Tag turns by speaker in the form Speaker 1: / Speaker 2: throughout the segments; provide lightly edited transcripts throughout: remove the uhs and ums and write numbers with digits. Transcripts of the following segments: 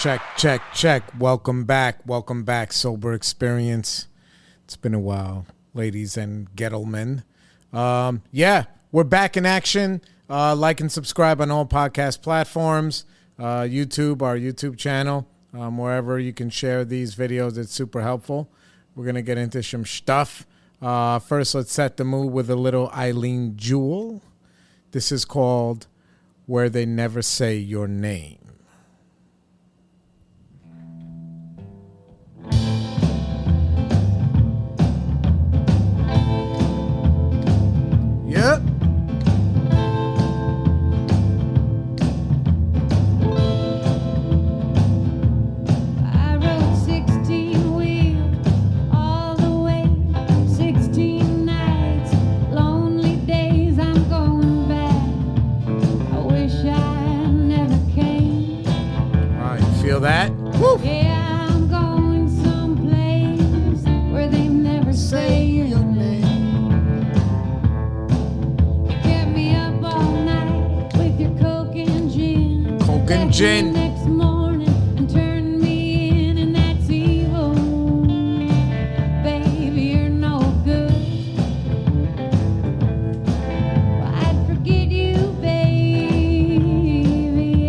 Speaker 1: Check. Welcome back. Sober Experience. It's been a while, ladies and gentlemen. We're back in action. Like and subscribe on all podcast platforms. YouTube, our YouTube channel. Wherever you can share these videos, it's super helpful. We're going to get into some stuff. First, let's set the mood with a little Eileen Jewell. This is called Where They Never Say Your Name. Yep.
Speaker 2: I rode 16 wheels all the way, 16 nights, lonely days. I'm going back. I wish I never came.
Speaker 1: All right, you feel that? Woo.
Speaker 2: Yeah, I'm going someplace where they never say your name. You kept me up all night with your Coke and gin.
Speaker 1: Coke and
Speaker 2: Left me
Speaker 1: gin.
Speaker 2: next morning and turned me in, and that's evil. Baby, you're no good. Well, I'd forget you, baby,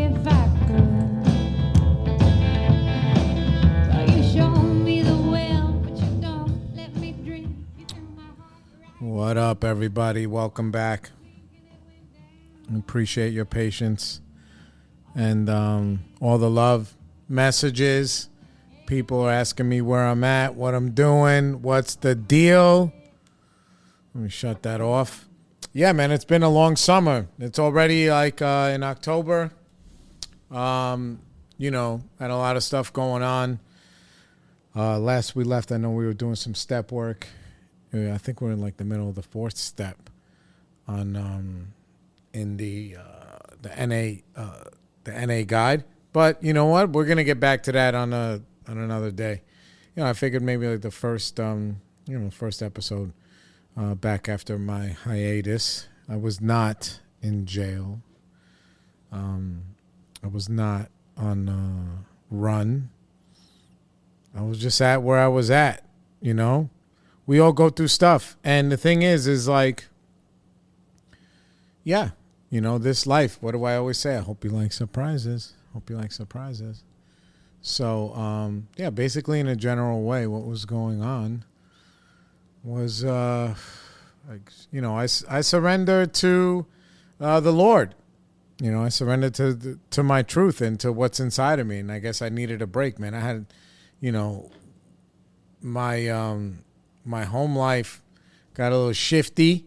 Speaker 2: if I could. Well, you show me the well, but you don't let me drink. You turn my heart around.
Speaker 1: What up, everybody? Welcome back. Appreciate your patience and all the love messages. People are asking me where I'm at, what I'm doing, what's the deal. Let me shut that off. Yeah, man, it's been a long summer. It's already like in October. Had a lot of stuff going on. Last we left, I know we were doing some step work. I think we're in like the middle of the fourth step on in the NA guide. But you know what? We're gonna get back to that on another day. I figured maybe like the first first episode back after my hiatus. I was not in jail. I was not on run. I was just at where I was at. We all go through stuff, and the thing is like, yeah. This life, what do I always say? I hope you like surprises. So, basically in a general way, what was going on was, I surrendered to the Lord. I surrendered to my truth and to what's inside of me. And I guess I needed a break, man. I had, my home life got a little shifty.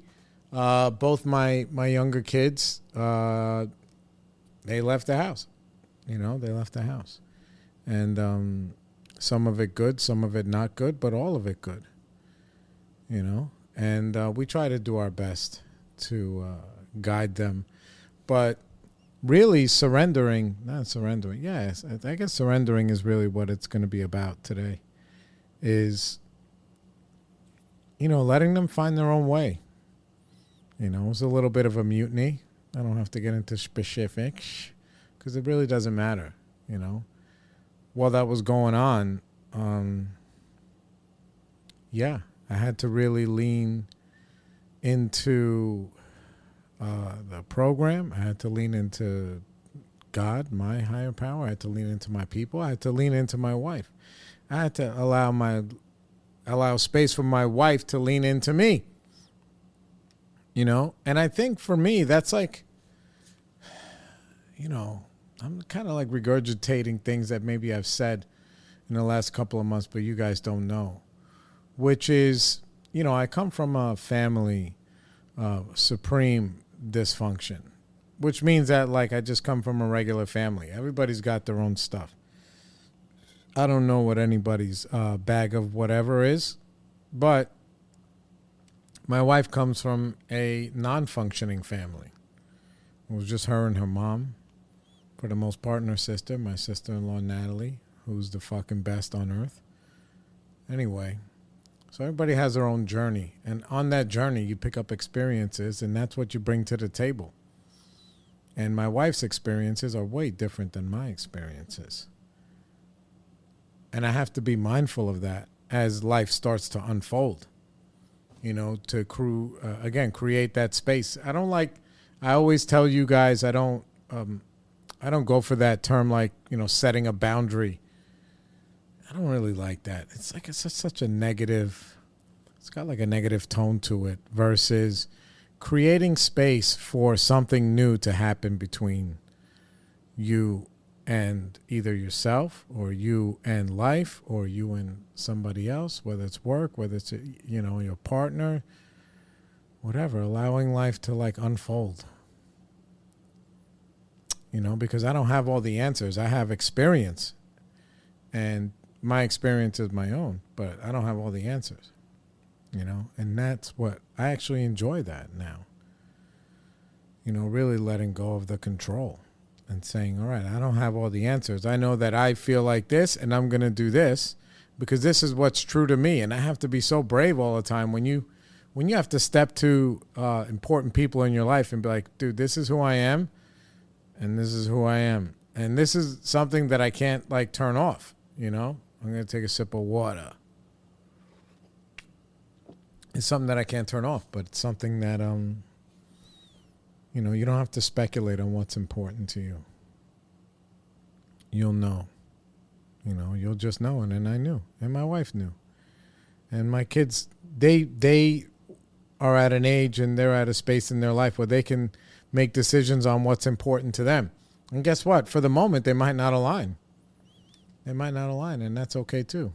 Speaker 1: Both my younger kids, they left the house. They left the house. And some of it good, some of it not good, but all of it good. And we try to do our best to guide them. But really not surrendering. Yes, I guess surrendering is really what it's going to be about today. Is, letting them find their own way. It was a little bit of a mutiny. I don't have to get into specifics because it really doesn't matter, While that was going on, I had to really lean into the program. I had to lean into God, my higher power. I had to lean into my people. I had to lean into my wife. I had to allow space for my wife to lean into me. And I think for me, that's like, I'm kind of like regurgitating things that maybe I've said in the last couple of months, but you guys don't know, which is, I come from a family, supreme dysfunction, which means that like, I just come from a regular family. Everybody's got their own stuff. I don't know what anybody's bag of whatever is, but my wife comes from a non-functioning family. It was just her and her mom, for the most part, and her sister, my sister-in-law, Natalie, who's the fucking best on earth. Anyway, so everybody has their own journey. And on that journey, you pick up experiences, and that's what you bring to the table. And my wife's experiences are way different than my experiences. And I have to be mindful of that as life starts to unfold, to create that space. I always tell you guys, I don't go for that term like, setting a boundary. I don't really like that. It's like it's such a negative, it's got like a negative tone to it versus creating space for something new to happen between you and either yourself or you and life or you and somebody else, whether it's work, whether it's, your partner, whatever, allowing life to like unfold, because I don't have all the answers. I have experience and my experience is my own, but I don't have all the answers, and that's what I actually enjoy that now, really letting go of the control. And saying, all right, I don't have all the answers. I know that I feel like this and I'm going to do this because this is what's true to me. And I have to be so brave all the time when you have to step to important people in your life and be like, dude, this is who I am and this is who I am. And this is something that I can't like turn off, I'm going to take a sip of water. It's something that I can't turn off, but it's something that you don't have to speculate on what's important to you. You'll know. You'll just know. And then I knew. And my wife knew. And my kids, they are at an age and they're at a space in their life where they can make decisions on what's important to them. And guess what? For the moment, they might not align. And that's okay too.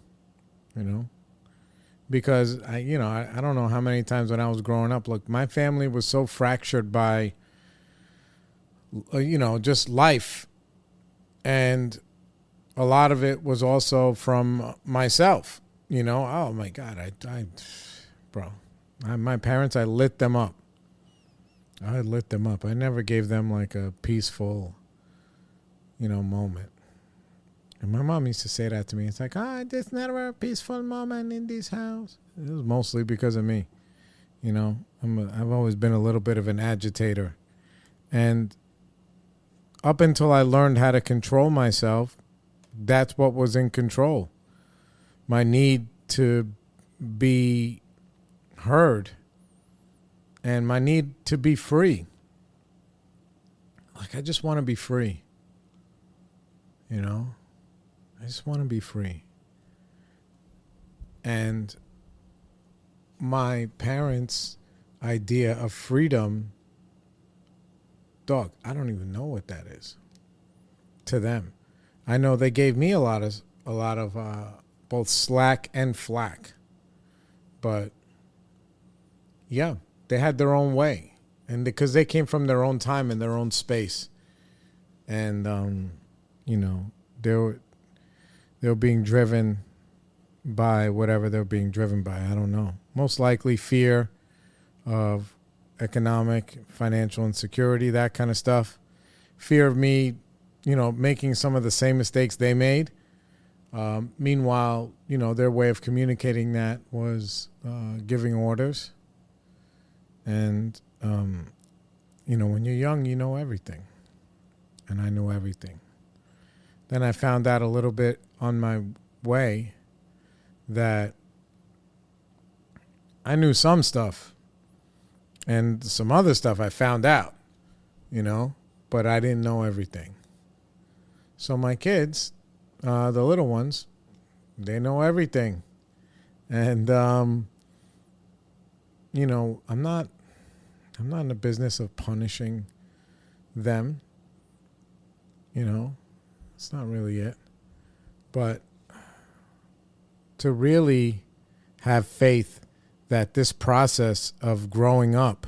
Speaker 1: Because I don't know how many times when I was growing up, look, my family was so fractured by just life. And a lot of it was also from myself, oh my God, my parents, I lit them up. I never gave them like a peaceful, moment. And my mom used to say that to me. It's like, there's never a peaceful moment in this house. It was mostly because of me. I've always been a little bit of an agitator. And up until I learned how to control myself, that's what was in control. My need to be heard and my need to be free. Like, I just want to be free. I just want to be free. And my parents' idea of freedom, dog, I don't even know what that is to them. I know they gave me a lot of both slack and flack, but yeah, they had their own way, and because they came from their own time and their own space, and they were being driven by whatever they're being driven by. I don't know. Most likely fear of economic, financial insecurity, that kind of stuff. Fear of me, making some of the same mistakes they made. Meanwhile, their way of communicating that was giving orders. And, when you're young, you know everything. And I knew everything. Then I found out a little bit on my way that I knew some stuff. And some other stuff I found out, but I didn't know everything. So my kids, the little ones, they know everything. And, I'm not in the business of punishing them. It's not really it. But to really have faith that this process of growing up,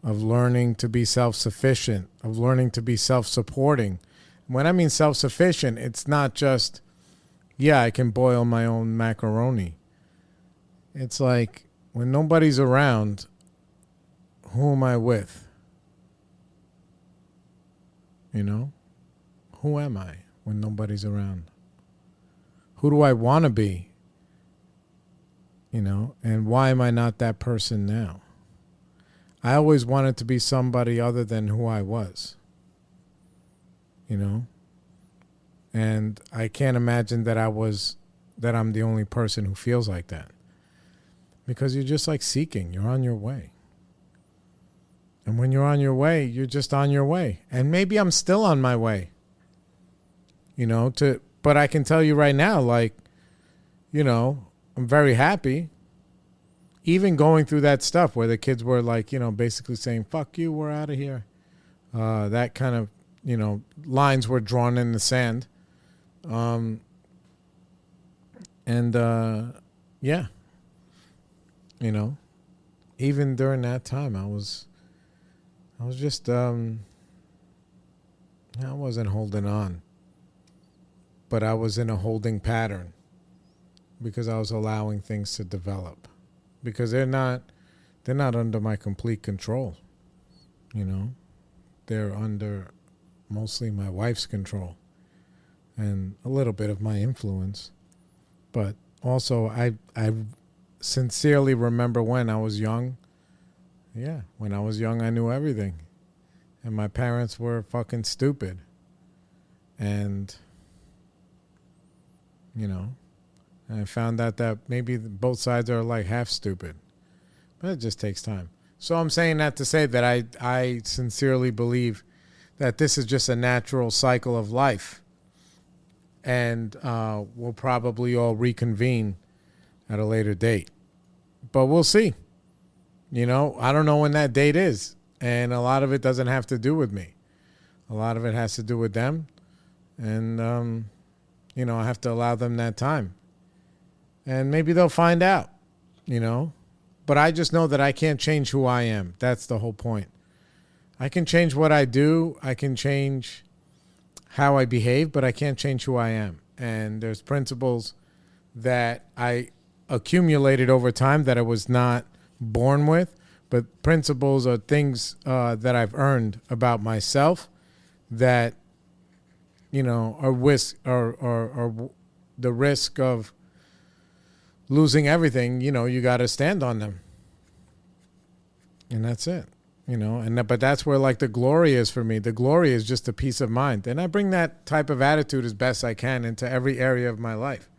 Speaker 1: of learning to be self-sufficient, of learning to be self-supporting. When I mean self-sufficient, it's not just, I can boil my own macaroni. It's like, when nobody's around, who am I with? Who am I when nobody's around? Who do I want to be? And why am I not that person now? I always wanted to be somebody other than who I was. And I can't imagine that I'm the only person who feels like that. Because you're just like seeking. You're on your way. And when you're on your way, you're just on your way. And maybe I'm still on my way. But I can tell you right now, like, I'm very happy. Even going through that stuff where the kids were like, basically saying, fuck you, we're out of here. That kind of, lines were drawn in the sand. Yeah, even during that time, I was just, I wasn't holding on, but I was in a holding pattern because I was allowing things to develop because they're not under my complete control. They're under mostly my wife's control and a little bit of my influence. But also I sincerely remember when I was young. Yeah, when I was young, I knew everything. And my parents were fucking stupid. And, I found out that maybe both sides are like half stupid. But it just takes time. So I'm saying that to say that I sincerely believe that this is just a natural cycle of life. And we'll probably all reconvene at a later date. But we'll see. I don't know when that date is. And a lot of it doesn't have to do with me. A lot of it has to do with them. And, I have to allow them that time. And maybe they'll find out, But I just know that I can't change who I am. That's the whole point. I can change what I do. I can change how I behave, but I can't change who I am. And there's principles that I accumulated over time that I was not born with, but principles are things that I've earned about myself that, are the risk of losing everything. You got to stand on them. And that's it. But that's where like the glory is for me. The glory is just a peace of mind. And I bring that type of attitude as best I can into every area of my life.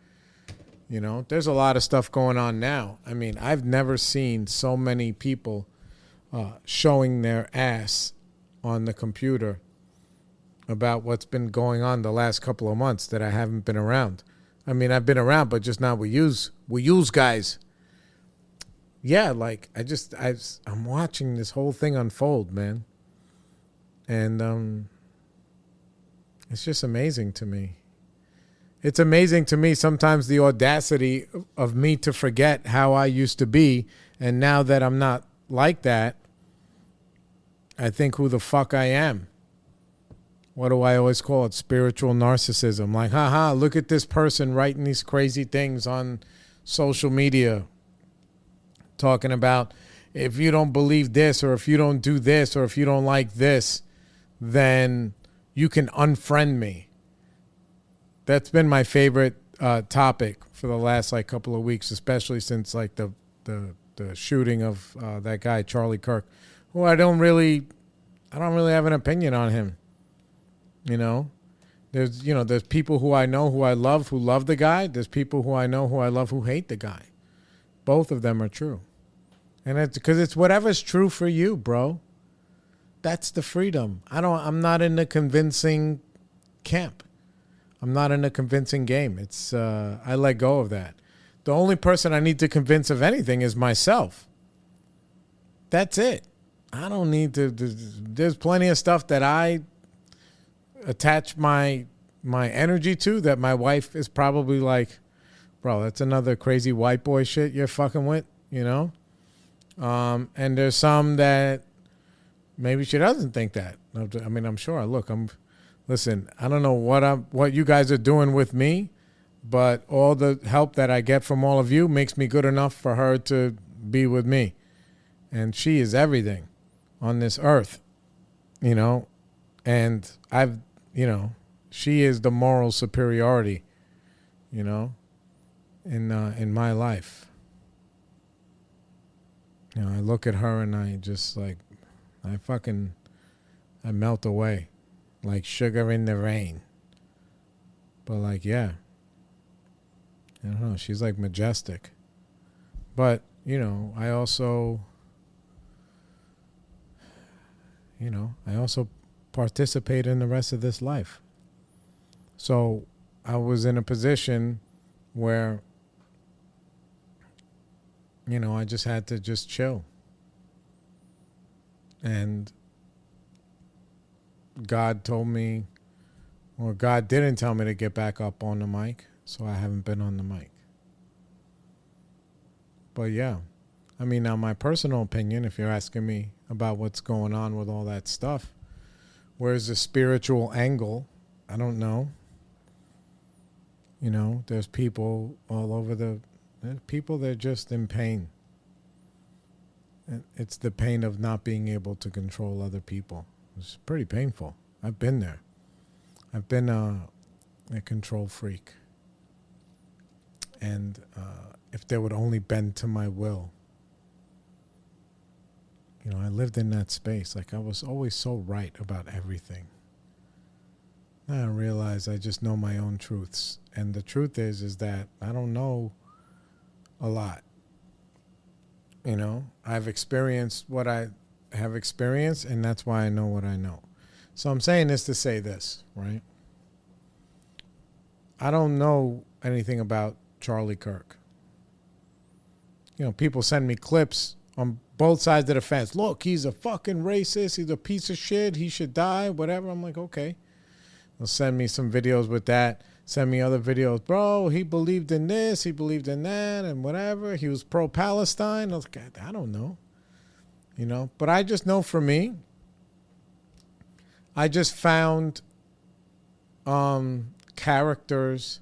Speaker 1: There's a lot of stuff going on now. I mean, I've never seen so many people showing their ass on the computer about what's been going on the last couple of months that I haven't been around. I mean, I've been around, but just not with yous guys. Yeah, like I'm watching this whole thing unfold, man. And it's just amazing to me. It's amazing to me sometimes the audacity of me to forget how I used to be. And now that I'm not like that, I think who the fuck I am. What do I always call it? Spiritual narcissism. Like, haha, look at this person writing these crazy things on social media. Talking about if you don't believe this or if you don't do this or if you don't like this, then you can unfriend me. That's been my favorite topic for the last like couple of weeks, especially since like the shooting of that guy Charlie Kirk, who I don't really have an opinion on him. There's people who I know who I love who love the guy. There's people who I know who I love who hate the guy. Both of them are true. And it's because it's whatever's true for you, bro. That's the freedom. I'm not in the convincing camp. I'm not in a convincing game. It's I let go of that. The only person I need to convince of anything is myself. That's it. I don't need to. There's plenty of stuff that I attach my energy to that my wife is probably like, bro, that's another crazy white boy shit you're fucking with, And there's some that maybe she doesn't think that. I mean, I'm sure. Look, listen, I don't know what you guys are doing with me, but all the help that I get from all of you makes me good enough for her to be with me. And she is everything on this earth, and she is the moral superiority, in my life. I look at her and I just like, I melt away like sugar in the rain. But like, yeah, I don't know. She's like majestic. But, I also, I also participate in the rest of this life. So I was in a position where, I just had to just chill. And God told me, or God didn't tell me to get back up on the mic, so I haven't been on the mic. But yeah, I mean, now my personal opinion, if you're asking me about what's going on with all that stuff, where's the spiritual angle? I don't know. There's people all over there's people that are just in pain. And it's the pain of not being able to control other people. It's pretty painful. I've been there. I've been a control freak. And if they would only bend to my will. I lived in that space. Like, I was always so right about everything. Now I realize I just know my own truths. And the truth is that I don't know a lot. I've experienced what I have experienced, and that's why I know what I know. So I'm saying this to say this, right? I don't know anything about Charlie Kirk. People send me clips on both sides of the fence. Look, he's a fucking racist. He's a piece of shit. He should die, whatever. I'm like, okay. They'll send me some videos with that. Send me other videos. Bro, he believed in this. He believed in that and whatever. He was pro-Palestine. I was like, I don't know. But I just know for me, I just found characters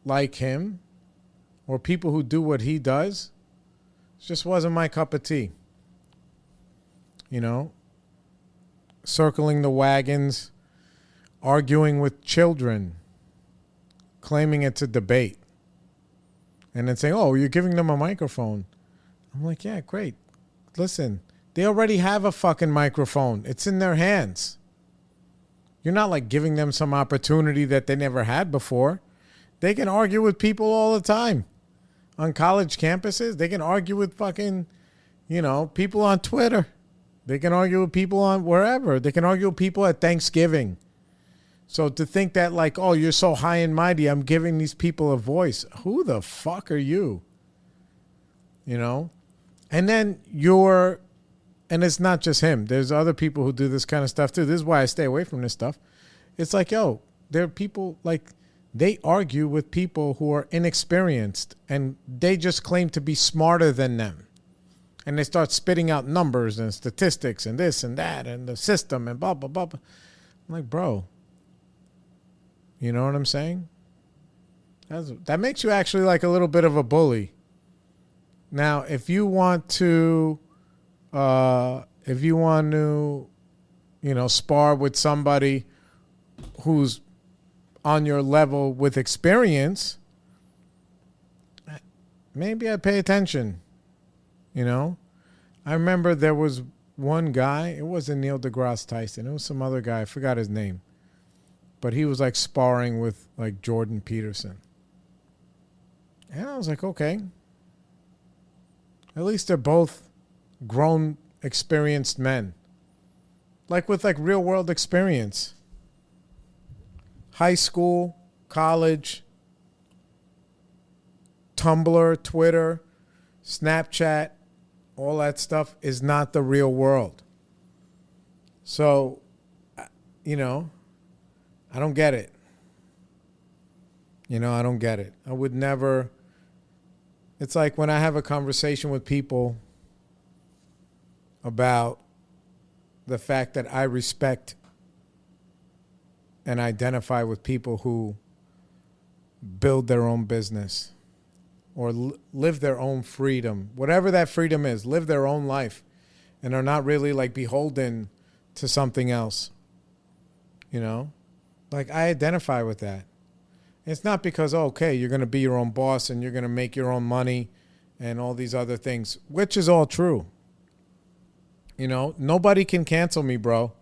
Speaker 1: like him or people who do what he does. It just wasn't my cup of tea. Circling the wagons, arguing with children, claiming it's a debate, and then saying, oh, you're giving them a microphone. I'm like, yeah, great. Listen, they already have a fucking microphone. It's in their hands. You're not like giving them some opportunity that they never had before. They can argue with people all the time on college campuses. They can argue with fucking, people on Twitter. They can argue with people on wherever. They can argue with people at Thanksgiving. So to think that like, oh, you're so high and mighty, I'm giving these people a voice. Who the fuck are you? And then and it's not just him. There's other people who do this kind of stuff too. This is why I stay away from this stuff. It's like, yo, there are people like, they argue with people who are inexperienced and they just claim to be smarter than them. And they start spitting out numbers and statistics and this and that and the system and blah, blah, blah, blah. I'm like, bro, you know what I'm saying? That makes you actually like a little bit of a bully. Now, if you want to, spar with somebody who's on your level with experience, maybe I'd pay attention. I remember there was one guy, it wasn't Neil deGrasse Tyson, it was some other guy, I forgot his name. But he was like sparring with like Jordan Peterson. And I was like, okay. At least they're both grown, experienced men. Like with like real world experience. High school, college, Tumblr, Twitter, Snapchat, all that stuff is not the real world. So, I don't get it. I don't get it. I would never. It's like when I have a conversation with people about the fact that I respect and identify with people who build their own business or live their own freedom, whatever that freedom is, live their own life and are not really like beholden to something else. Like I identify with that. It's not because, okay, you're going to be your own boss and you're going to make your own money and all these other things, which is all true. Nobody can cancel me, bro.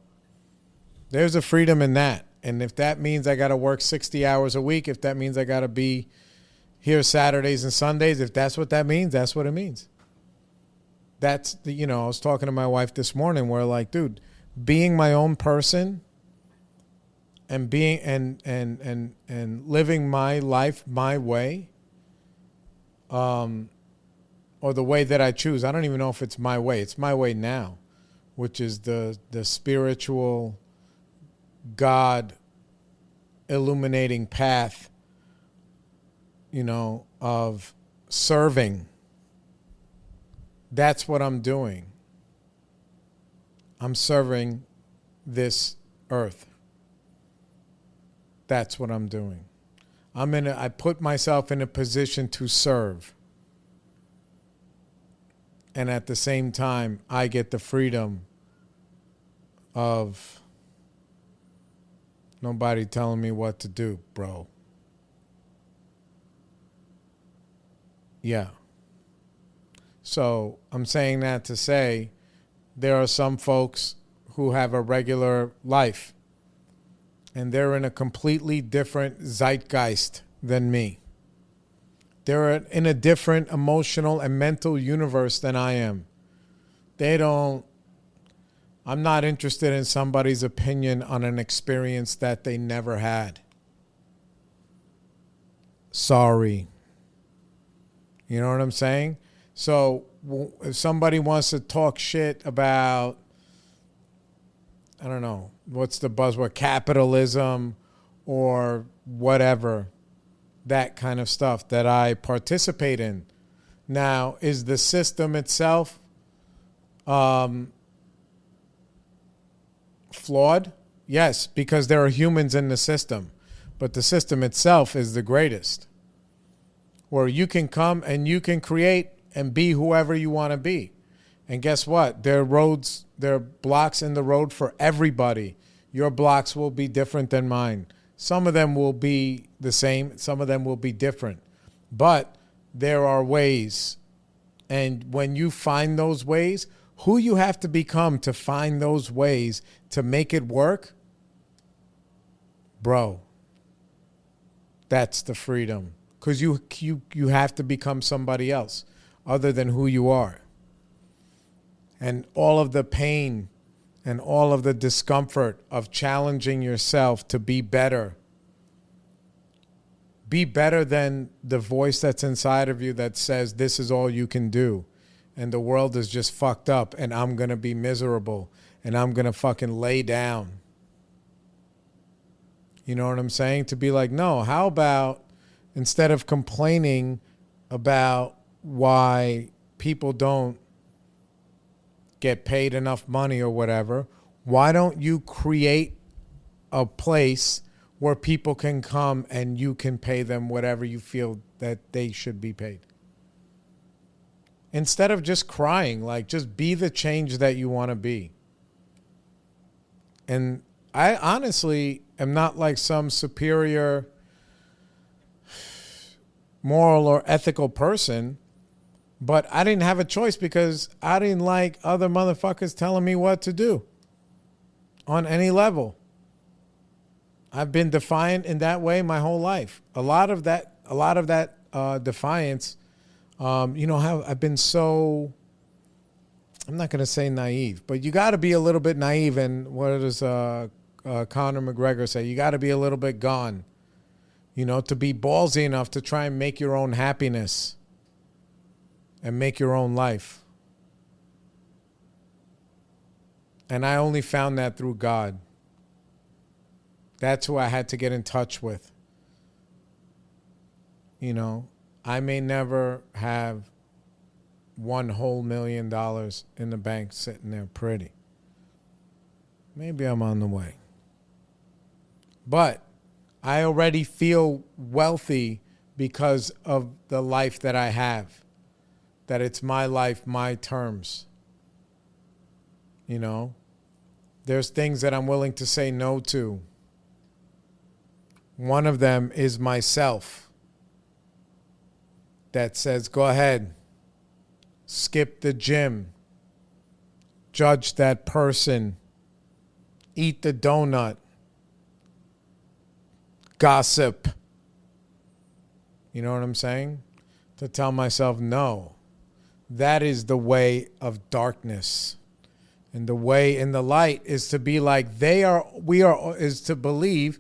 Speaker 1: There's a freedom in that. And if that means I got to work 60 hours a week, if that means I got to be here Saturdays and Sundays, if that's what that means, that's what it means. That's the, you know, I was talking to my wife this morning where like, dude, being my own person and being and living my life my way, or the way that I choose. I don't even know if it's my way. It's my way now, which is the spiritual God illuminating path, you know, of serving. That's what I'm doing. I'm serving this earth. That's what I'm doing. I put myself in a position to serve. And at the same time, I get the freedom of nobody telling me what to do, bro. Yeah. So I'm saying that to say there are some folks who have a regular life and they're in a completely different zeitgeist than me. They're in a different emotional and mental universe than I am. I'm not interested in somebody's opinion on an experience that they never had. Sorry. You know what I'm saying? So if somebody wants to talk shit about, I don't know, what's the buzzword, capitalism or whatever, that kind of stuff that I participate in. Now, is the system itself flawed? Yes, because there are humans in the system. But the system itself is the greatest. Where you can come and you can create and be whoever you want to be. And guess what? There are blocks in the road for everybody. Your blocks will be different than mine. Some of them will be the same. Some of them will be different. But there are ways. And when you find those ways, who you have to become to find those ways to make it work, bro, that's the freedom. Because you have to become somebody else other than who you are. And all of the pain and all of the discomfort of challenging yourself to be better. Be better than the voice that's inside of you that says this is all you can do. And the world is just fucked up and I'm going to be miserable and I'm going to fucking lay down. You know what I'm saying? To be like, no, how about instead of complaining about why people don't get paid enough money or whatever, why don't you create a place where people can come and you can pay them whatever you feel that they should be paid? Instead of just crying, like just be the change that you want to be. And I honestly am not like some superior moral or ethical person, but I didn't have a choice because I didn't like other motherfuckers telling me what to do on any level. I've been defiant in that way my whole life. A lot of that defiance, you know how I've been so, I'm not going to say naive, but you got to be a little bit naive. And what does Conor McGregor say? You got to be a little bit gone, you know, to be ballsy enough to try and make your own happiness and make your own life. And I only found that through God. That's who I had to get in touch with. You know, I may never have $1 whole million in the bank sitting there pretty. Maybe I'm on the way. But I already feel wealthy because of the life that I have. That it's my life, my terms. You know, there's things that I'm willing to say no to. One of them is myself. That says, go ahead, skip the gym, judge that person, eat the donut, gossip. You know what I'm saying? To tell myself, no, that is the way of darkness. And the way in the light is to be like is to believe,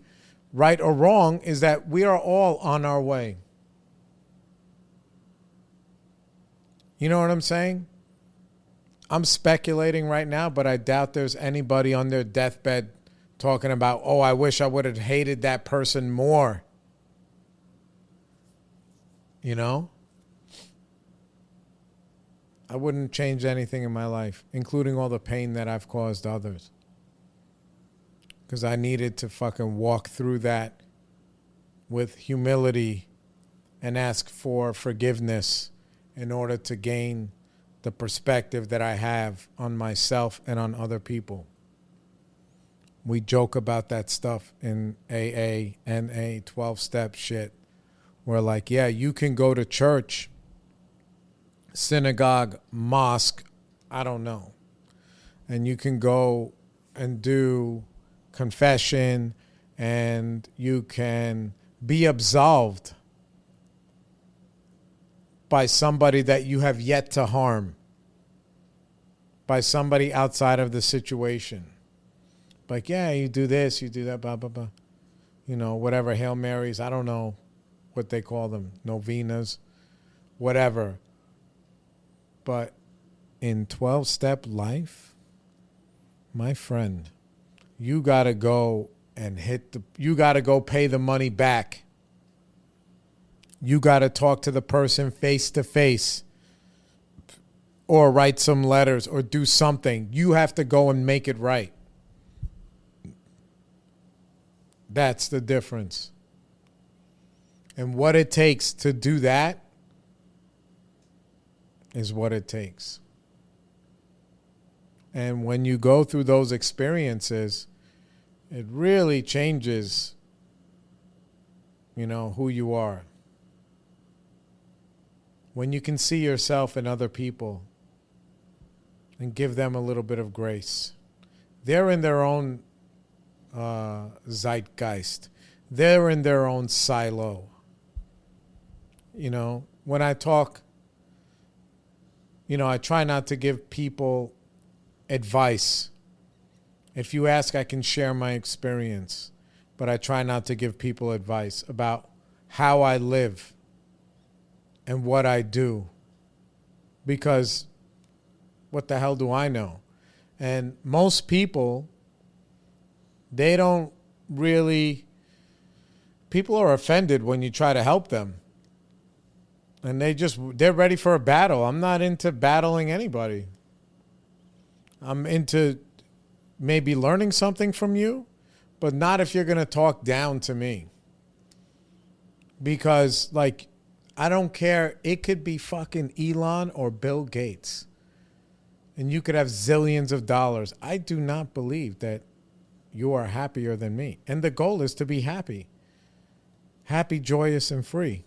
Speaker 1: right or wrong, is that we are all on our way. You know what I'm saying? I'm speculating right now, but I doubt there's anybody on their deathbed talking about, oh, I wish I would have hated that person more. You know? I wouldn't change anything in my life, including all the pain that I've caused others. Because I needed to fucking walk through that with humility and ask for forgiveness in order to gain the perspective that I have on myself and on other people. We joke about that stuff in AA, NA, 12-step shit. We're like, yeah, you can go to church, synagogue, mosque, I don't know. And you can go and do confession and you can be absolved by somebody that you have yet to harm, by somebody outside of the situation. Like, yeah, you do this, you do that, blah, blah, blah. You know, whatever, Hail Marys, I don't know what they call them, novenas, whatever. But in 12-step life, my friend, you got to go and you got to go pay the money back. You got to talk to the person face to face or write some letters or do something. You have to go and make it right. That's the difference. And what it takes to do that is what it takes. And when you go through those experiences, it really changes, you know, who you are. When you can see yourself in other people and give them a little bit of grace. They're in their own zeitgeist. They're in their own silo. You know, when I talk, you know, I try not to give people advice. If you ask, I can share my experience, but I try not to give people advice about how I live and what I do, because what the hell do I know? And most people, they don't really, people are offended when you try to help them. And they're ready for a battle. I'm not into battling anybody. I'm into maybe learning something from you, but not if you're going to talk down to me. Because, like, I don't care. It could be fucking Elon or Bill Gates. And you could have zillions of dollars. I do not believe that you are happier than me. And the goal is to be happy. Happy, joyous, and free.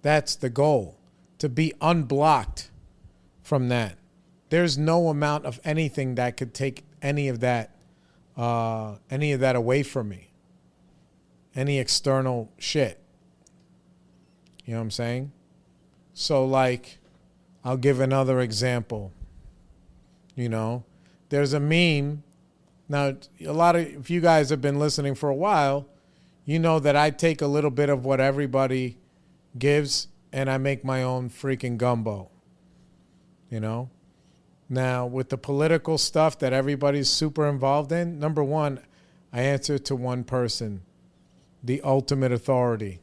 Speaker 1: That's the goal. To be unblocked from that. There's no amount of anything that could take any of that away from me. Any external shit. You know what I'm saying? So, like, I'll give another example. You know, there's a meme. Now, if you guys have been listening for a while, you know that I take a little bit of what everybody gives and I make my own freaking gumbo. You know? Now, with the political stuff that everybody's super involved in, number one, I answer to one person, the ultimate authority.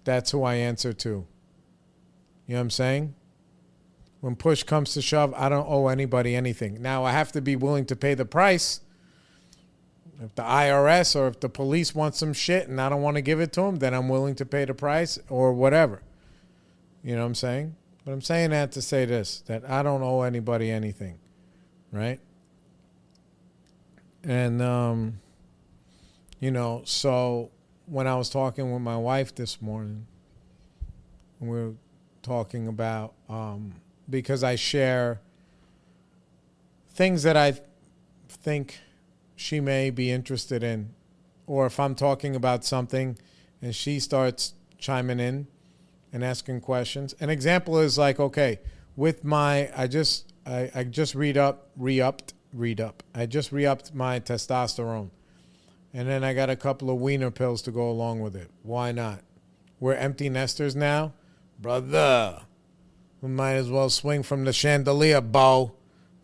Speaker 1: That's who I answer to. You know what I'm saying? When push comes to shove, I don't owe anybody anything. Now, I have to be willing to pay the price. If the IRS or if the police want some shit and I don't want to give it to them, then I'm willing to pay the price or whatever. You know what I'm saying? But I'm saying that to say this, that I don't owe anybody anything, right? And, you know, so when I was talking with my wife this morning, we were talking about, because I share things that I think she may be interested in or if I'm talking about something and she starts chiming in and asking questions. An example is like, okay, with my, I just re-upped my testosterone. And then I got a couple of wiener pills to go along with it. Why not? We're empty nesters now. Brother, we might as well swing from the chandelier, Bo.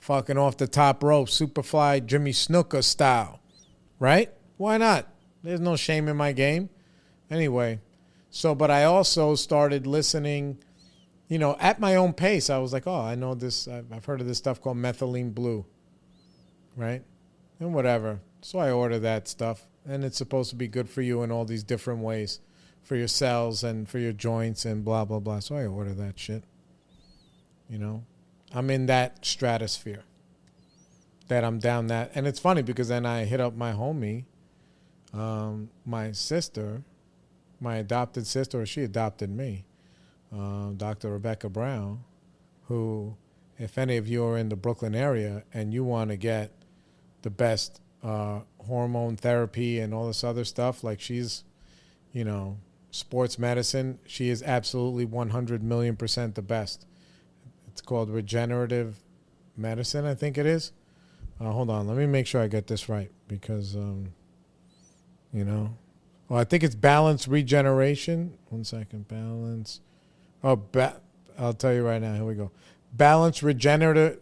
Speaker 1: Fucking off the top rope, Superfly Jimmy Snooker style. Right? Why not? There's no shame in my game. Anyway, so, but I also started listening, you know, at my own pace. I was like, oh, I know this. I've heard of this stuff called methylene blue. Right? And whatever. So I order that stuff. And it's supposed to be good for you in all these different ways. For your cells and for your joints and blah, blah, blah. So I order that shit. You know? I'm in that stratosphere. That I'm down that. And it's funny because then I hit up my homie, my sister, my adopted sister, or she adopted me, Dr. Rebecca Brown, who, if any of you are in the Brooklyn area and you want to get the best hormone therapy and all this other stuff, like she's, you know, sports medicine, she is absolutely 100 million % the best. It's called regenerative medicine, I think it is. Hold on, let me make sure I get this right because, you know. Well, I think it's balanced regeneration. 1 second, balance. Oh, I'll tell you right now. Here we go. Balanced regenerative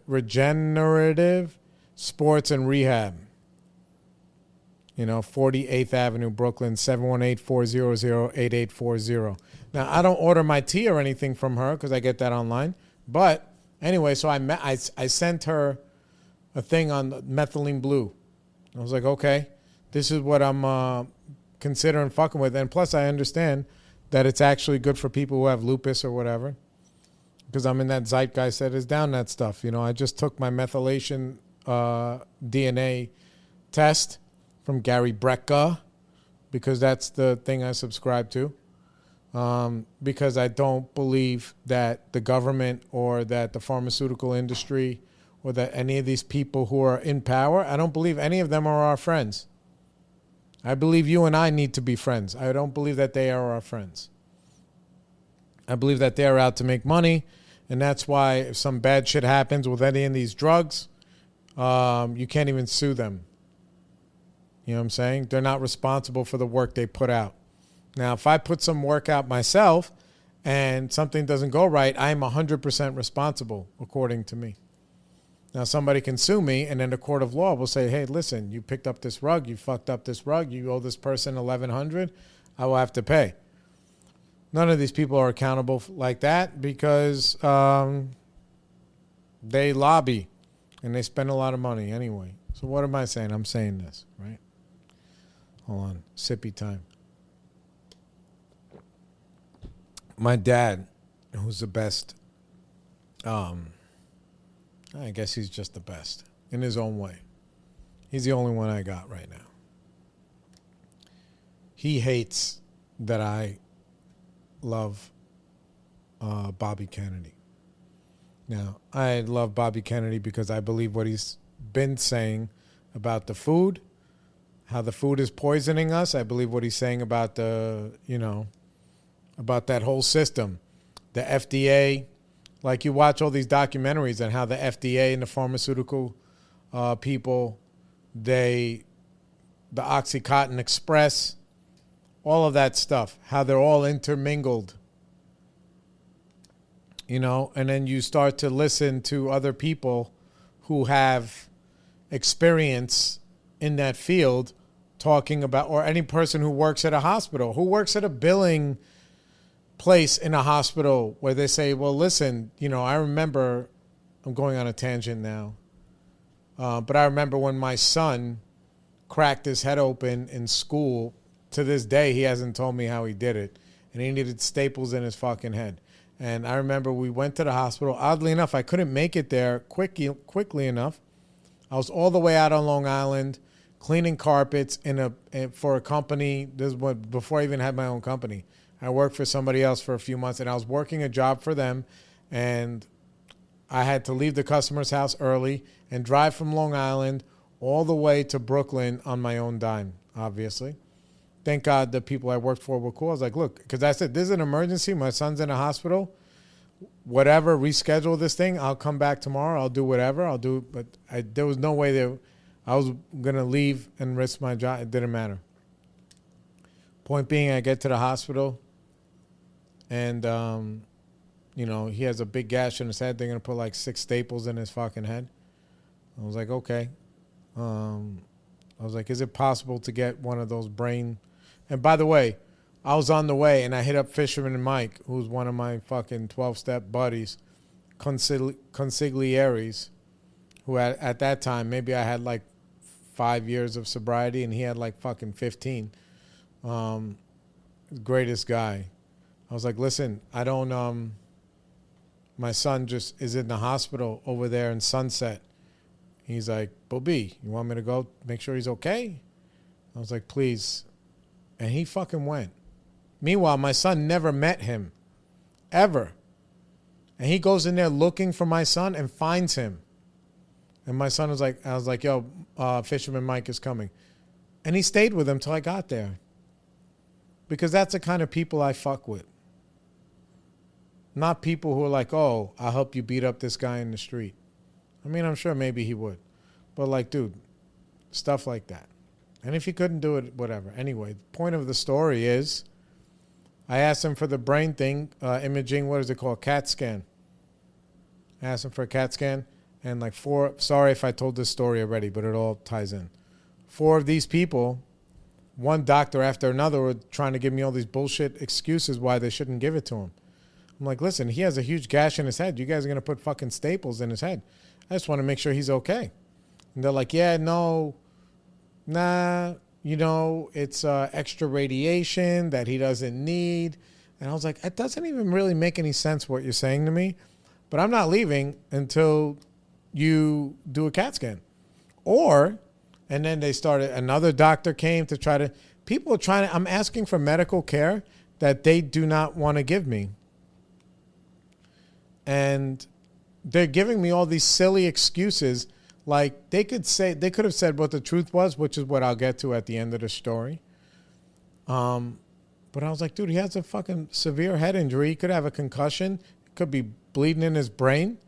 Speaker 1: sports and rehab. You know, 48th Avenue, Brooklyn, 718-400-8840. Now, I don't order my tea or anything from her because I get that online. But anyway, so I sent her a thing on methylene blue. I was like, okay, this is what I'm considering fucking with. And plus, I understand that it's actually good for people who have lupus or whatever because I'm in that zeitgeist that is down that stuff. You know, I just took my methylation DNA test from Gary Brecka because that's the thing I subscribe to. Because I don't believe that the government or that the pharmaceutical industry or that any of these people who are in power, I don't believe any of them are our friends. I believe you and I need to be friends. I don't believe that they are our friends. I believe that they're out to make money, and that's why if some bad shit happens with any of these drugs, you can't even sue them. You know what I'm saying? They're not responsible for the work they put out. Now, if I put some work out myself and something doesn't go right, I'm 100% responsible, according to me. Now, somebody can sue me, and then the court of law will say, hey, listen, you picked up this rug, you fucked up this rug, you owe this person $1,100, I will have to pay. None of these people are accountable like that because they lobby, and they spend a lot of money anyway. So what am I saying? I'm saying this, right? Hold on. Sippy time. My dad, who's the best, I guess he's just the best in his own way. He's the only one I got right now. He hates that I love Bobby Kennedy. Now, I love Bobby Kennedy because I believe what he's been saying about the food, how the food is poisoning us. I believe what he's saying about the, you know, about that whole system. The FDA, like you watch all these documentaries and how the FDA and the pharmaceutical people, the Oxycontin Express, all of that stuff, how they're all intermingled. You know, and then you start to listen to other people who have experience in that field talking about, or any person who works at a hospital, who works at a billing place in a hospital where they say, well, listen, you know, I remember, I'm going on a tangent now, but I remember when my son cracked his head open in school. To this day, he hasn't told me how he did it, and he needed staples in his fucking head. And I remember we went to the hospital. Oddly enough, I couldn't make it there quickly enough. I was all the way out on Long Island cleaning carpets for a company. This was before I even had my own company. I worked for somebody else for a few months, and I was working a job for them, and I had to leave the customer's house early and drive from Long Island all the way to Brooklyn on my own dime, obviously. thank God the people I worked for were cool. I was like, look, because I said, this is an emergency. My son's in a hospital. Whatever, reschedule this thing. I'll come back tomorrow. I'll do whatever. I'll do. But there was no way that I was going to leave and risk my job. It didn't matter. Point being, I get to the hospital and, he has a big gash in his head. They're going to put like 6 staples in his fucking head. I was like, okay. I was like, is it possible to get one of those brain... And by the way, I was on the way and I hit up Fisherman Mike, who's one of my fucking 12-step buddies, consiglieres, who at that time, maybe I had like 5 years of sobriety and he had like fucking 15. Greatest guy. I was like, listen, I don't... my son just is in the hospital over there in Sunset. He's like, Bobby, you want me to go make sure he's okay? I was like, please. And he fucking went. Meanwhile, my son never met him. Ever. And he goes in there looking for my son and finds him. And my son was like, I was like, yo, Fisherman Mike is coming. And he stayed with him till I got there. Because that's the kind of people I fuck with. Not people who are like, oh, I'll help you beat up this guy in the street. I mean, I'm sure maybe he would. But like, dude, stuff like that. And if he couldn't do it, whatever. Anyway, the point of the story is I asked him for the brain thing, imaging, what is it called? CAT scan. I asked him for a CAT scan. And like 4, sorry if I told this story already, but it all ties in. 4 of these people, one doctor after another, were trying to give me all these bullshit excuses why they shouldn't give it to him. I'm like, listen, he has a huge gash in his head. You guys are going to put fucking staples in his head. I just want to make sure he's okay. And they're like, yeah, no, nah, it's extra radiation that he doesn't need. And I was like, it doesn't even really make any sense what you're saying to me. But I'm not leaving until you do a CAT scan. And then they started, another doctor came to try to, people are trying to, I'm asking for medical care that they do not want to give me. And they're giving me all these silly excuses. Like they could have said what the truth was, which is what I'll get to at the end of the story. But I was like, dude, he has a fucking severe head injury. He could have a concussion. Could be bleeding in his brain.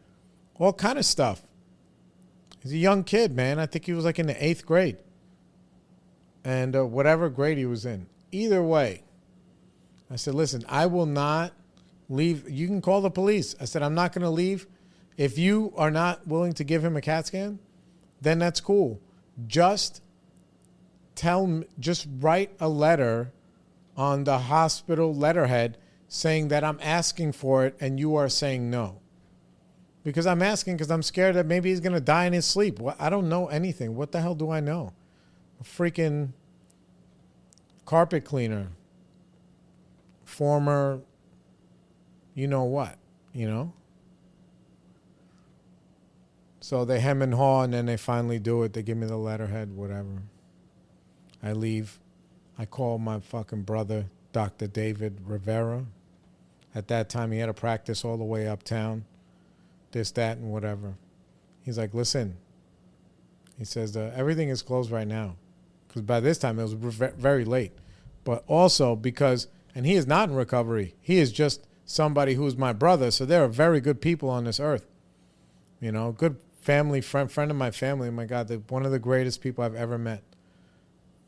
Speaker 1: All kind of stuff. He's a young kid, man. I think he was like in the 8th grade. And whatever grade he was in. Either way, I said, listen, I will not leave. You can call the police. I said, I'm not going to leave. If you are not willing to give him a CAT scan, then that's cool. Just write a letter on the hospital letterhead saying that I'm asking for it and you are saying no. Because I'm asking because I'm scared that maybe he's going to die in his sleep. Well, I don't know anything. What the hell do I know? A freaking carpet cleaner. Former, you know what, So they hem and haw, and then they finally do it. They give me the letterhead, whatever. I leave. I call my fucking brother, Dr. David Rivera. At that time, he had a practice all the way uptown. This, that, and whatever. He's like, listen. He says, everything is closed right now. Because by this time, it was very late. But also because, and he is not in recovery. He is just somebody who's my brother. So there are very good people on this earth. Good family, friend of my family. My God, one of the greatest people I've ever met.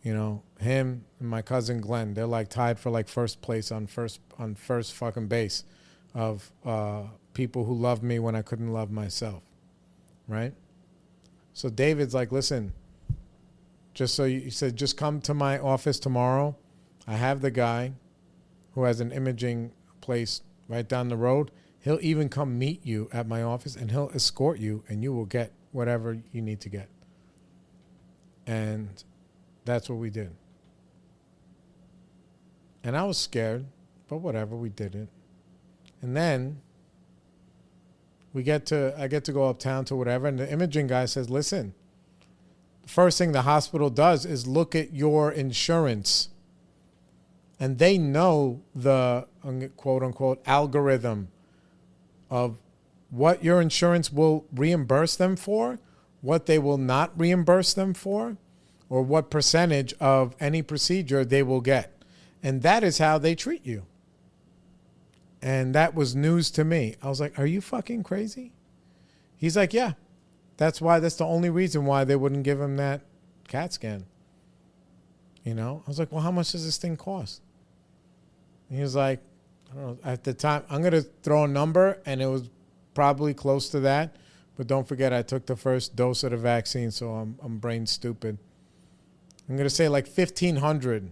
Speaker 1: Him and my cousin Glenn, they're like tied for like first place on first fucking base of people who loved me when I couldn't love myself, right? So David's like, listen, he said, just come to my office tomorrow. I have the guy who has an imaging place right down the road. He'll even come meet you at my office and he'll escort you and you will get whatever you need to get. And that's what we did. And I was scared, but whatever, we did it. And then I get to go uptown to whatever, and the imaging guy says, listen, the first thing the hospital does is look at your insurance. And they know the quote-unquote algorithm of what your insurance will reimburse them for, what they will not reimburse them for, or what percentage of any procedure they will get. And that is how they treat you. And that was news to me. I was like, are you fucking crazy? He's like, yeah. That's the only reason why they wouldn't give him that CAT scan. You know? I was like, well, how much does this thing cost? And he was like, I don't know. At the time, I'm going to throw a number, and it was probably close to that. But don't forget, I took the first dose of the vaccine, so I'm brain stupid. I'm going to say like $1,500. I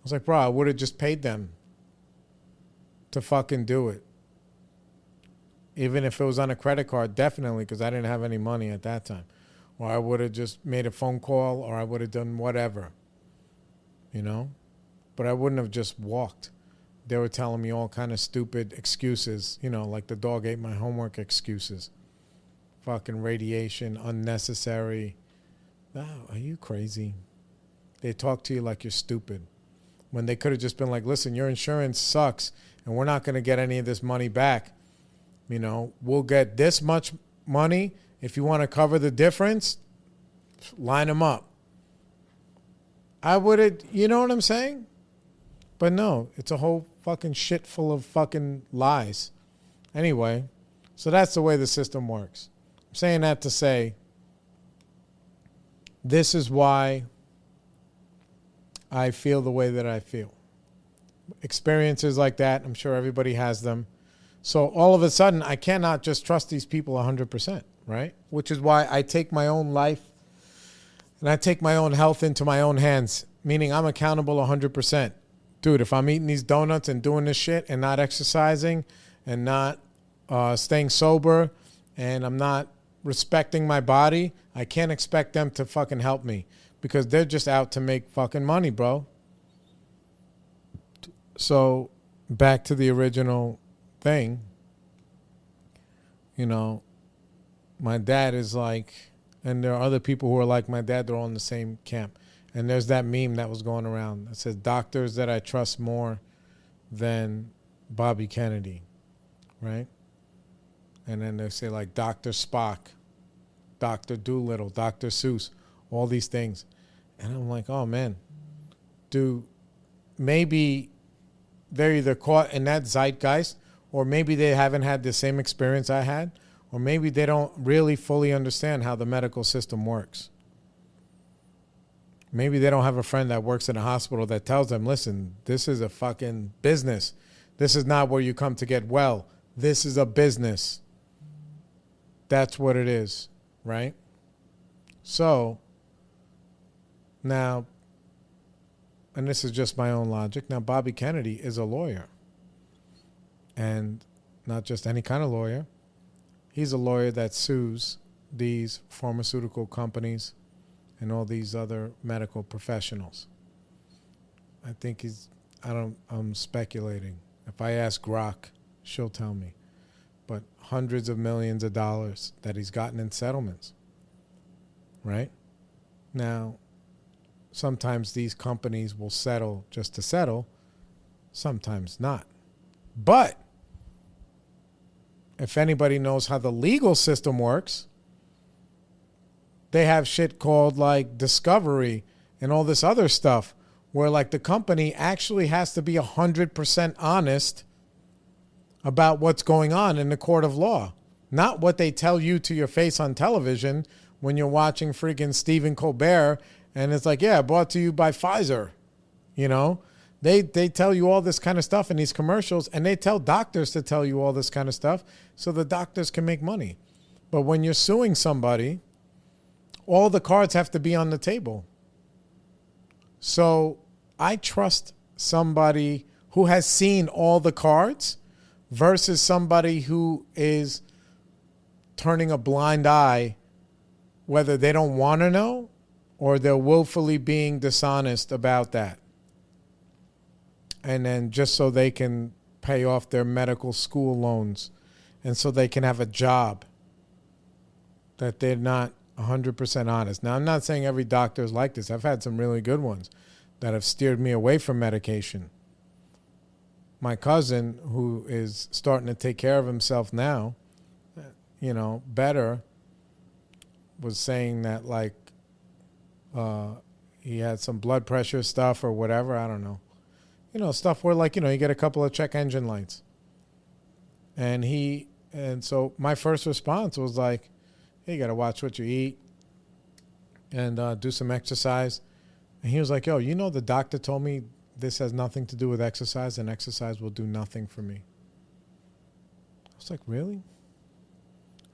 Speaker 1: was like, bro, I would have just paid them to fucking do it. Even if it was on a credit card, definitely, because I didn't have any money at that time. Or I would have just made a phone call, or I would have done whatever. You know? But I wouldn't have just walked. They were telling me all kind of stupid excuses, you know, like the dog ate my homework excuses. Fucking radiation, unnecessary. Oh, are you crazy? They talk to you like you're stupid. When they could have just been like, listen, your insurance sucks, and we're not going to get any of this money back. You know, we'll get this much money. If you want to cover the difference, line them up. I would have, you know what I'm saying? But no, it's a whole fucking shit full of fucking lies. Anyway, so that's the way the system works. I'm saying that to say, this is why I feel the way that I feel. Experiences like that, I'm sure everybody has them. So all of a sudden, I cannot just trust these people 100%, right? Which is why I take my own life and I take my own health into my own hands, meaning I'm accountable 100%. Dude, if I'm eating these donuts and doing this shit and not exercising and not staying sober and I'm not respecting my body, I can't expect them to fucking help me because they're just out to make fucking money, bro. So back to the original thing, you know, my dad is like, and there are other people who are like my dad, they're all in the same camp. And there's that meme that was going around that says doctors that I trust more than Bobby Kennedy, right? And then they say like Dr. Spock, Dr. Doolittle, Dr. Seuss, all these things. And I'm like, oh man, dude, maybe they're either caught in that zeitgeist or maybe they haven't had the same experience I had, or maybe they don't really fully understand how the medical system works. Maybe they don't have a friend that works in a hospital that tells them, listen, this is a fucking business. This is not where you come to get well. This is a business. That's what it is, right? So now, and this is just my own logic, now Bobby Kennedy is a lawyer. And not just any kind of lawyer. He's a lawyer that sues these pharmaceutical companies and all these other medical professionals. I think I'm speculating. If I ask Grok, she'll tell me. But hundreds of millions of dollars that he's gotten in settlements, right? Now, sometimes these companies will settle just to settle, sometimes not. But if anybody knows how the legal system works, they have shit called like discovery and all this other stuff where like the company actually has to be 100% honest about what's going on in the court of law. Not what they tell you to your face on television when you're watching freaking Stephen Colbert and it's like, yeah, brought to you by Pfizer. You know, they tell you all this kind of stuff in these commercials and they tell doctors to tell you all this kind of stuff so the doctors can make money. But when you're suing somebody, all the cards have to be on the table. So I trust somebody who has seen all the cards versus somebody who is turning a blind eye, whether they don't want to know or they're willfully being dishonest about that. And then just so they can pay off their medical school loans and so they can have a job, that they're not 100% honest. Now, I'm not saying every doctor is like this. I've had some really good ones that have steered me away from medication. My cousin, who is starting to take care of himself now, you know, better, was saying that like he had some blood pressure stuff or whatever. I don't know. You know, stuff where like, you know, you get a couple of check engine lights. And so my first response was like, hey, you got to watch what you eat and do some exercise. And he was like, yo, you know, the doctor told me this has nothing to do with exercise and exercise will do nothing for me. I was like, really?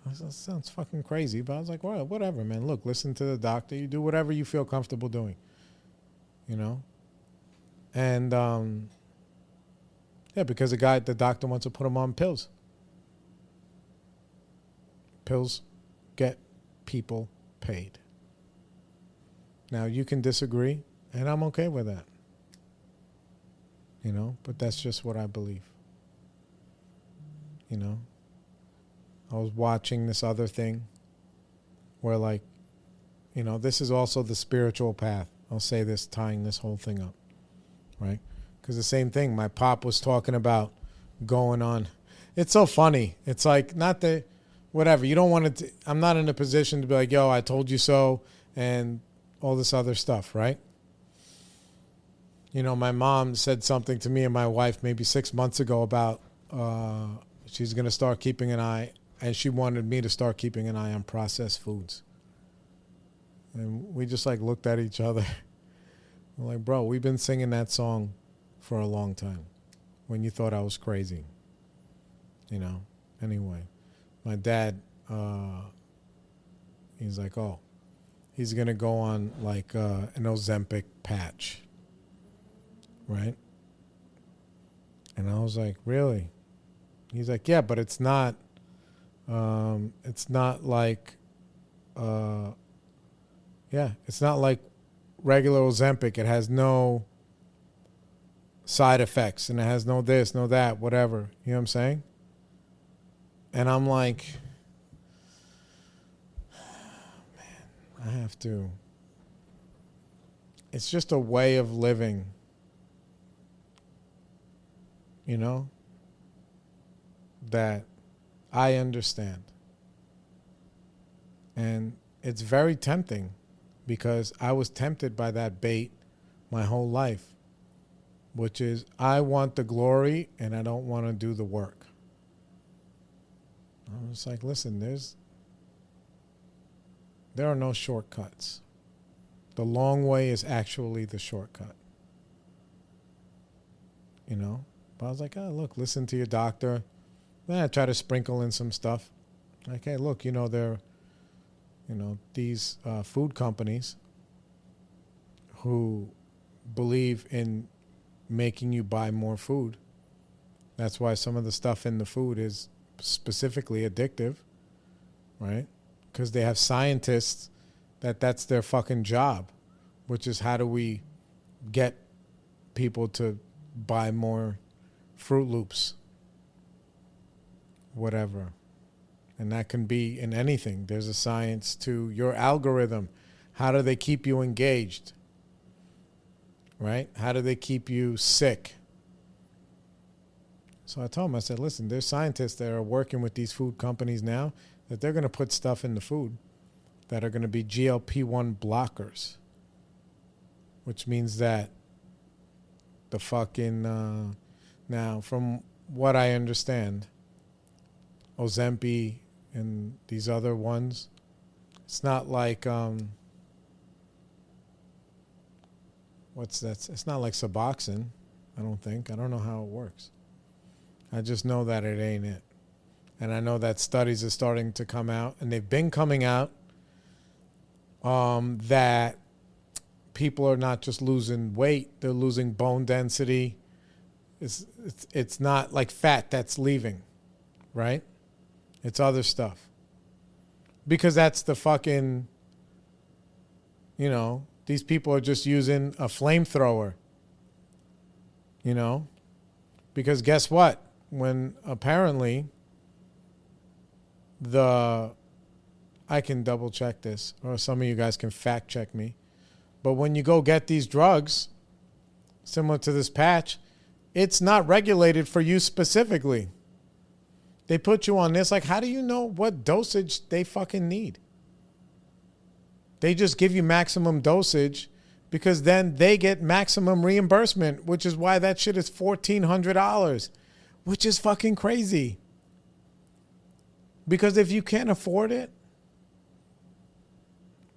Speaker 1: That sounds fucking crazy. But I was like, well, whatever, man. Look, listen to the doctor. You do whatever you feel comfortable doing, you know? And, yeah, because the doctor wants to put him on pills. Pills get people paid. Now, you can disagree, and I'm okay with that. You know, but that's just what I believe. You know, I was watching this other thing where, like, you know, this is also the spiritual path. I'll say this, tying this whole thing up, right? Because the same thing, my pop was talking about going on. It's so funny. It's like, not that, whatever, you don't want to, I'm not in a position to be like, yo, I told you so, and all this other stuff, right? You know, my mom said something to me and my wife maybe 6 months ago about she's going to start keeping an eye, and she wanted me to start keeping an eye on processed foods. And we just like looked at each other. We're like, bro, we've been singing that song for a long time when you thought I was crazy. You know, anyway, my dad, he's like, oh, he's going to go on like an Ozempic patch. Right? And I was like, really? He's like, yeah, but it's not like, it's not like regular Ozempic. It has no side effects and it has no this, no that, whatever. You know what I'm saying? And I'm like, man, I have to. It's just a way of living. You know, that I understand. And it's very tempting because I was tempted by that bait my whole life, which is I want the glory and I don't want to do the work. I was like, listen, there are no shortcuts. The long way is actually the shortcut. You know? But I was like, oh, look, listen to your doctor. Then I try to sprinkle in some stuff. Like, hey, look, you know, these food companies who believe in making you buy more food. That's why some of the stuff in the food is specifically addictive, right? Because they have scientists that's their fucking job, which is how do we get people to buy more Fruit Loops, whatever. And that can be in anything. There's a science to your algorithm. How do they keep you engaged? Right? How do they keep you sick? So I told him, I said, listen, there's scientists that are working with these food companies now that they're going to put stuff in the food that are going to be GLP-1 blockers, which means that the fucking... now, from what I understand, Ozempic and these other ones, it's not like, what's that? It's not like Suboxone, I don't think. I don't know how it works. I just know that it ain't it. And I know that studies are starting to come out, and they've been coming out, that people are not just losing weight, they're losing bone density. It's not like fat that's leaving, right? It's other stuff. Because that's the fucking, you know, these people are just using a flamethrower, you know? Because guess what? When apparently I can double check this, or some of you guys can fact check me, but when you go get these drugs, similar to this patch, it's not regulated for you specifically. They put you on this. Like, how do you know what dosage they fucking need? They just give you maximum dosage because then they get maximum reimbursement, which is why that shit is $1,400, which is fucking crazy. Because if you can't afford it,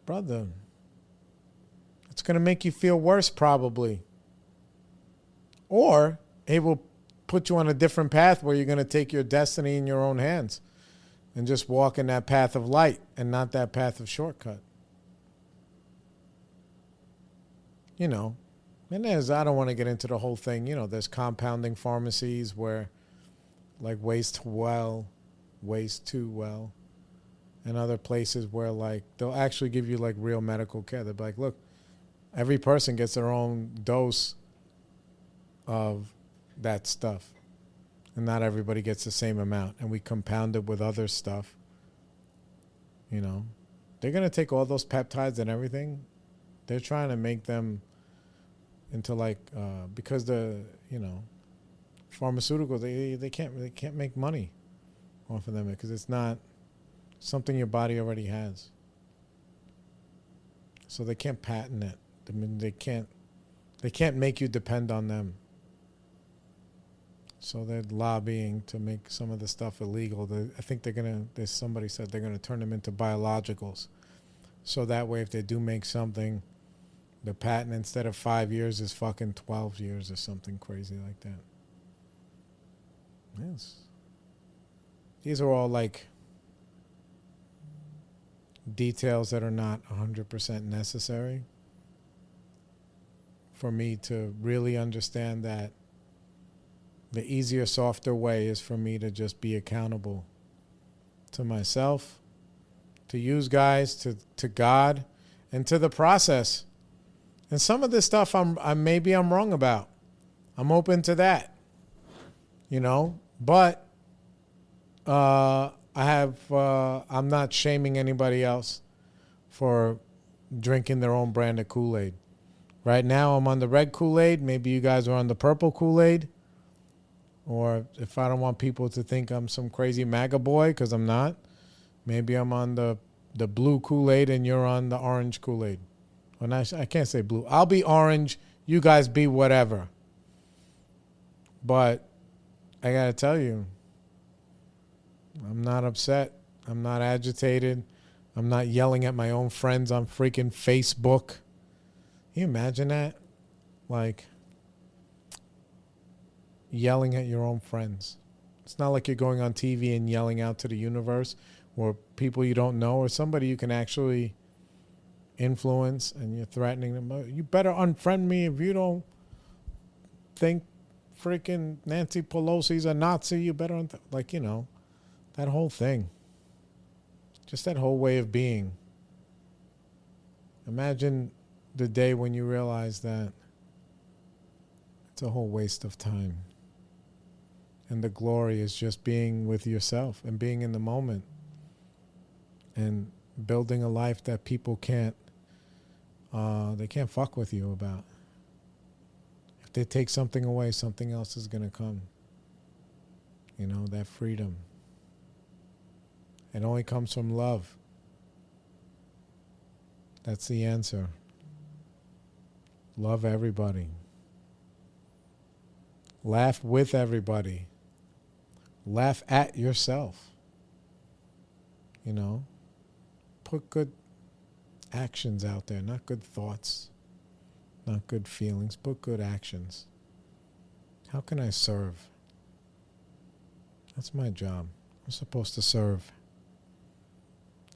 Speaker 1: brother, it's going to make you feel worse probably. Or it will put you on a different path where you're going to take your destiny in your own hands and just walk in that path of light and not that path of shortcut. You know, and I don't want to get into the whole thing. You know, there's compounding pharmacies where like waste too well, and other places where like they'll actually give you like real medical care. They'll be like, look, every person gets their own dose of that stuff, and not everybody gets the same amount, and we compound it with other stuff. You know, they're going to take all those peptides and everything. They're trying to make them into like because the, you know, pharmaceuticals, they can't make money off of them because it's not something your body already has. So they can't patent it. I mean, they can't make you depend on them. So they're lobbying to make some of the stuff illegal. I think somebody said they're gonna turn them into biologicals. So that way, if they do make something, the patent instead of 5 years is fucking 12 years or something crazy like that. Yes. These are all like details that are not 100% necessary for me to really understand that the easier, softer way is for me to just be accountable to myself, to you guys, to God, and to the process. And some of this stuff maybe I'm wrong about. I'm open to that, you know. But I'm not shaming anybody else for drinking their own brand of Kool-Aid. Right now I'm on the red Kool-Aid. Maybe you guys are on the purple Kool-Aid. Or if I don't want people to think I'm some crazy MAGA boy, because I'm not, maybe I'm on the blue Kool-Aid and you're on the orange Kool-Aid. Well, I can't say blue. I'll be orange. You guys be whatever. But I got to tell you, I'm not upset. I'm not agitated. I'm not yelling at my own friends on freaking Facebook. Can you imagine that? Like, yelling at your own friends. It's not like you're going on TV and yelling out to the universe or people you don't know or somebody you can actually influence, and you're threatening them. You better unfriend me if you don't think freaking Nancy Pelosi's a Nazi. You better, like, you know, that whole thing. Just that whole way of being. Imagine the day when you realize that it's a whole waste of time. And the glory is just being with yourself and being in the moment and building a life that people can't fuck with you about. If they take something away, something else is going to come. You know, that freedom. It only comes from love. That's the answer. Love everybody. Laugh with everybody. Laugh at yourself. You know, put good actions out there, not good thoughts, not good feelings, but good actions. How can I serve? That's my job. I'm supposed to serve.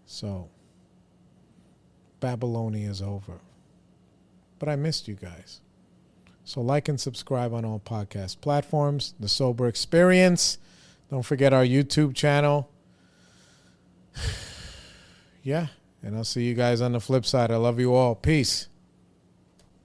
Speaker 1: So, Babylonia is over. But I missed you guys. So like and subscribe on all podcast platforms. The Sober Experience. Don't forget our YouTube channel. Yeah, and I'll see you guys on the flip side. I love you all. Peace.